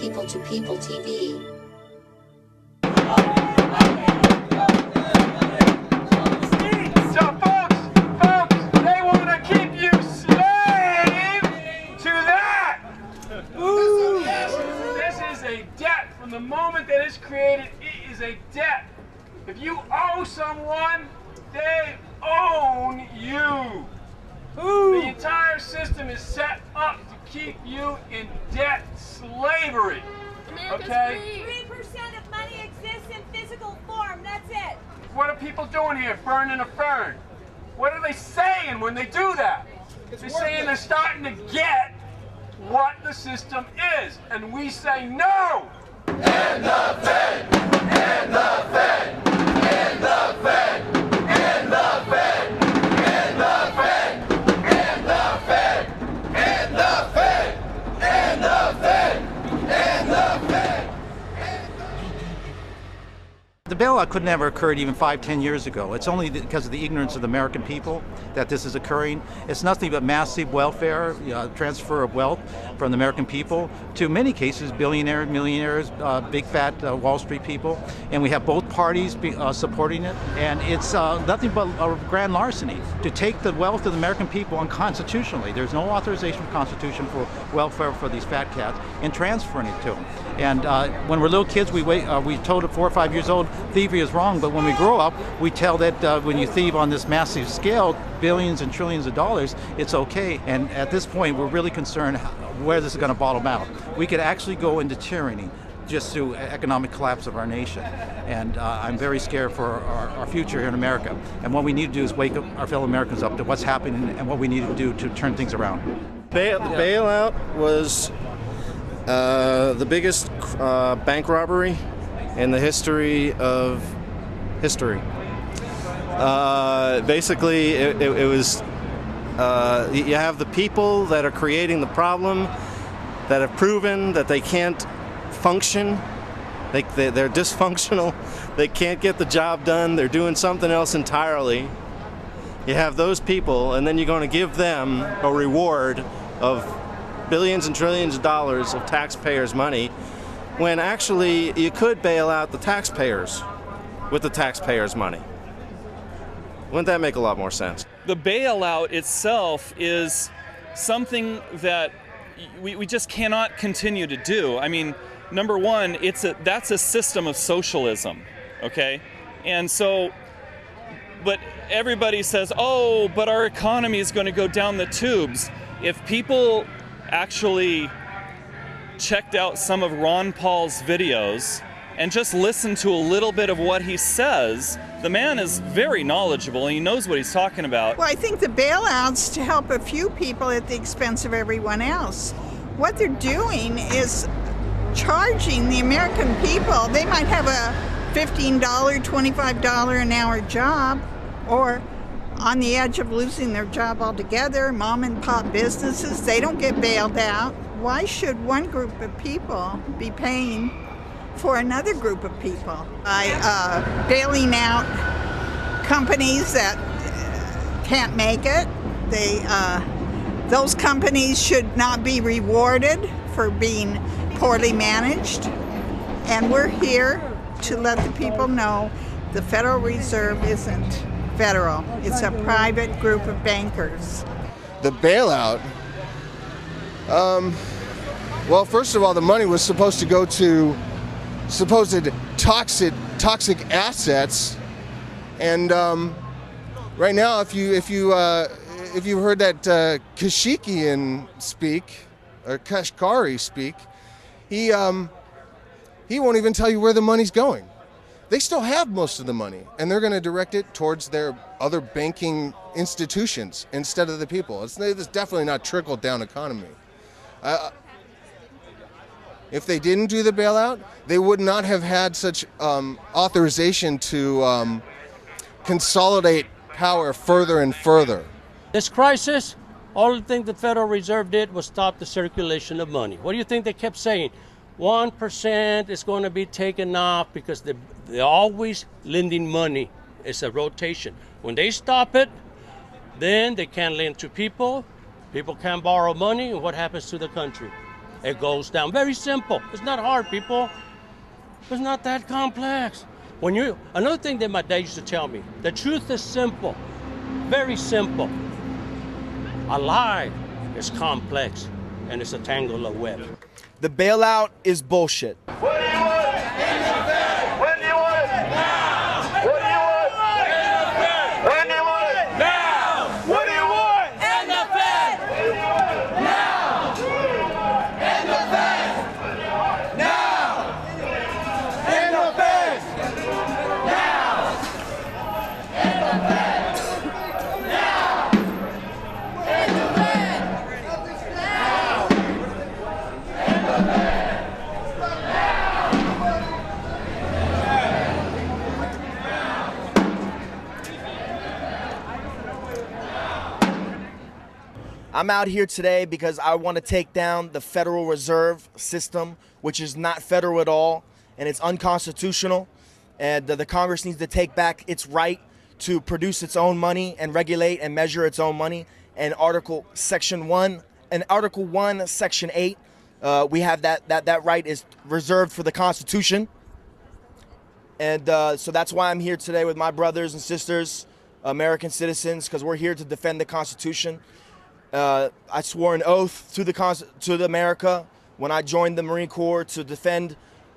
People to People TV. So folks, they want to keep you slave to that. This is a debt. From the moment that it's created, it is a debt. If you owe someone, they own you. The entire system is set up to keep you in debt slavery. Okay? 3% of money exists in physical form. That's it. What are people doing here, burning a fern? What are they saying when they do that? They're saying they're starting to get what the system is. And we say no! And the Fed! And the Fed! And the Fed! And the Fed! And the Fed! And the Fed! And the Fed! And the Fed! And the Fed! The bailout could never have occurred even 5-10 years ago. It's only because of the ignorance of the American people that this is occurring. It's nothing but massive welfare, transfer of wealth from the American people to, many cases, billionaires, millionaires, big fat Wall Street people. And we have both parties supporting it. And it's nothing but a grand larceny to take the wealth of the American people unconstitutionally. There's no authorization from the Constitution for welfare for these fat cats and transferring it to them. And when we're little kids, we told at 4 or 5 years old, thievery is wrong, but when we grow up, we tell that when you thieve on this massive scale, billions and trillions of dollars, it's okay. And at this point, we're really concerned where this is going to bottom out. We could actually go into tyranny just through economic collapse of our nation. And I'm very scared for our future here in America. And what we need to do is wake up our fellow Americans up to what's happening and what we need to do to turn things around. Bailout was the biggest bank robbery in the history of history. Basically, it was, you have the people that are creating the problem that have proven that they can't function. They're dysfunctional. They can't get the job done. They're doing something else entirely. You have those people, and then you're going to give them a reward of billions and trillions of dollars of taxpayers' money, when actually you could bail out the taxpayers with the taxpayers' money. Wouldn't that make a lot more sense? The bailout itself is something that we just cannot continue to do. I mean, number one, that's a system of socialism, okay? And so, but everybody says, oh, but our economy is going to go down the tubes. If people actually checked out some of Ron Paul's videos and just listened to a little bit of what he says, the man is very knowledgeable and he knows what he's talking about. Well, I think the bailout's to help a few people at the expense of everyone else. What they're doing is charging the American people. They might have a $15, $25 an hour job, or on the edge of losing their job altogether, mom and pop businesses, they don't get bailed out. Why should one group of people be paying for another group of people by bailing out companies that can't make it? Those companies should not be rewarded for being poorly managed. And we're here to let the people know the Federal Reserve isn't federal. It's a private group of bankers. The bailout, well, first of all, the money was supposed to go to supposed toxic assets, and right now, if you heard that Kashikian speak or Kashkari speak, he won't even tell you where the money's going. They still have most of the money, and they're going to direct it towards their other banking institutions instead of the people. It's definitely not trickle-down economy. If they didn't do the bailout, they would not have had such authorization to consolidate power further and further. This crisis, all the thing the Federal Reserve did was stop the circulation of money. What do you think they kept saying? 1% is going to be taken off because they're always lending money. It's a rotation. When they stop it, then they can't lend to people. People can't borrow money, and what happens to the country? it goes down. Very simple. It's not hard, people. It's not that complex. Another thing that my dad used to tell me, the truth is simple, very simple. A lie is complex, and it's a tangle of web. The bailout is bullshit. What do you want? When do you want it? Now. What do you want? When do you want it? Now. What do you want? And the Fed! Now. And the Fed. Now. And the Fed. Now. And the Fed. Now. And the Fed. Now. And the Fed. I'm out here today because I want to take down the Federal Reserve System, which is not federal at all, and it's unconstitutional. And the Congress needs to take back its right to produce its own money and regulate and measure its own money. And Article 1, Section 8, we have that right is reserved for the Constitution. And so that's why I'm here today with my brothers and sisters, American citizens, because we're here to defend the Constitution. I swore an oath to America when I joined the Marine Corps to defend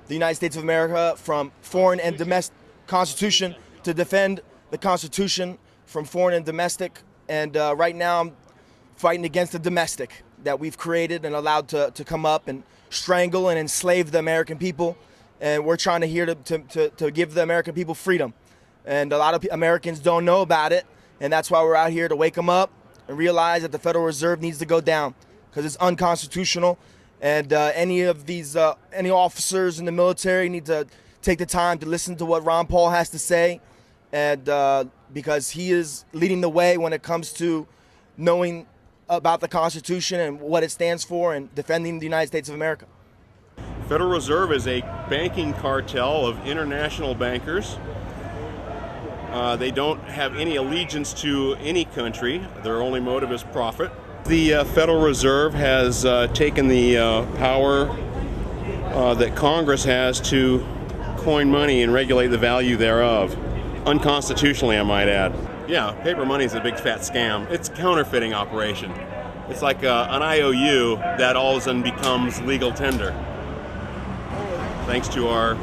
the United States of America from foreign and domestic Constitution, to defend the Constitution from foreign and domestic. And right now I'm fighting against the domestic that we've created and allowed to come up and strangle and enslave the American people. And we're trying to give the American people freedom. And a lot of Americans don't know about it. And that's why we're out here to wake them up and realize that the Federal Reserve needs to go down because it's unconstitutional. And any officers in the military need to take the time to listen to what Ron Paul has to say, and because he is leading the way when it comes to knowing about the Constitution and what it stands for and defending the United States of America. Federal Reserve is a banking cartel of international bankers. They don't have any allegiance to any country. Their only motive is profit. The Federal Reserve has taken the power that Congress has to coin money and regulate the value thereof. Unconstitutionally, I might add. Yeah, paper money is a big fat scam. It's a counterfeiting operation. It's like an IOU that all of a sudden becomes legal tender, thanks to our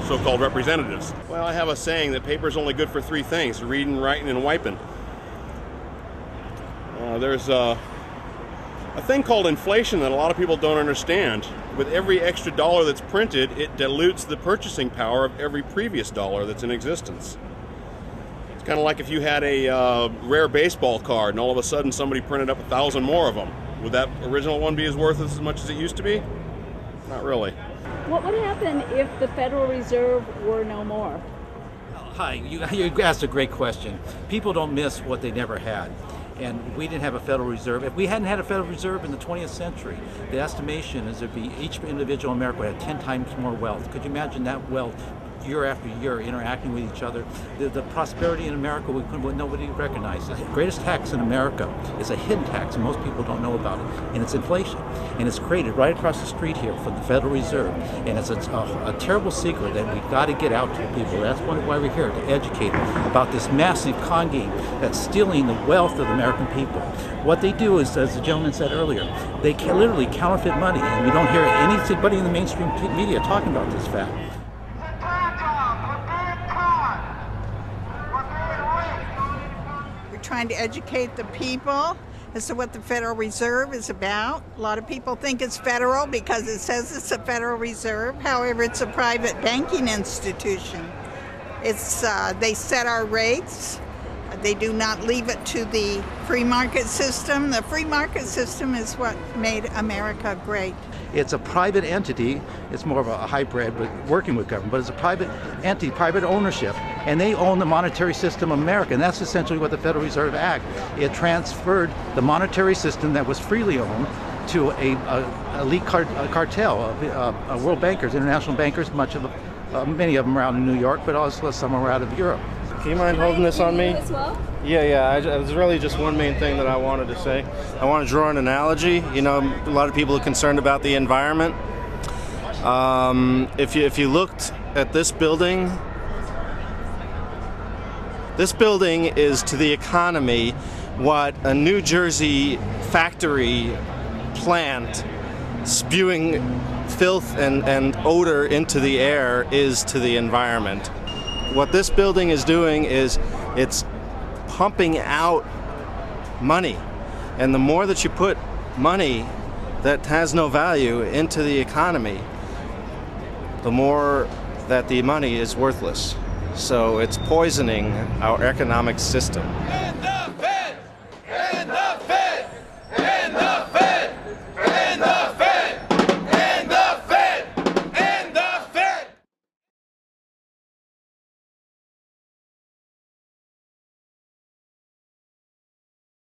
so-called representatives. Well, I have a saying that paper is only good for three things: reading, writing, and wiping. There's a thing called inflation that a lot of people don't understand. With every extra dollar that's printed, it dilutes the purchasing power of every previous dollar that's in existence. It's kind of like if you had a rare baseball card and all of a sudden somebody printed up 1,000 more of them. Would that original one be as worth as much as it used to be? Not really. What would happen if the Federal Reserve were no more? Hi, you asked a great question. People don't miss what they never had. And we didn't have a Federal Reserve. If we hadn't had a Federal Reserve in the 20th century, the estimation is there'd be each individual American would have 10 times more wealth. Could you imagine that wealth year after year interacting with each other? The prosperity in America would nobody recognizes. The greatest tax in America is a hidden tax, and most people don't know about it, and it's inflation. And it's created right across the street here from the Federal Reserve. And it's a terrible secret that we've got to get out to people. That's why we're here, to educate them about this massive con game that's stealing the wealth of the American people. What they do is, as the gentleman said earlier, they literally counterfeit money, and we don't hear anybody in the mainstream media talking about this fact. Trying to educate the people as to what the Federal Reserve is about. A lot of people think it's federal because it says it's a Federal Reserve. However, it's a private banking institution. They set our rates. They do not leave it to the free market system. The free market system is what made America great. It's a private entity. It's more of a hybrid, but working with government. But it's a private entity, private ownership, and they own the monetary system of America. And that's essentially what the Federal Reserve Act. It transferred the monetary system that was freely owned to a elite cartel of world bankers, international bankers. Many of them are out in New York, but also some are out of Europe. Do you mind holding this on me? As well? Yeah. There's really just one main thing that I wanted to say. I want to draw an analogy. You know, a lot of people are concerned about the environment. If you looked at this building is to the economy what a New Jersey factory plant spewing filth and odor into the air is to the environment. What this building is doing is it's pumping out money, and the more that you put money that has no value into the economy, the more that the money is worthless. So it's poisoning our economic system.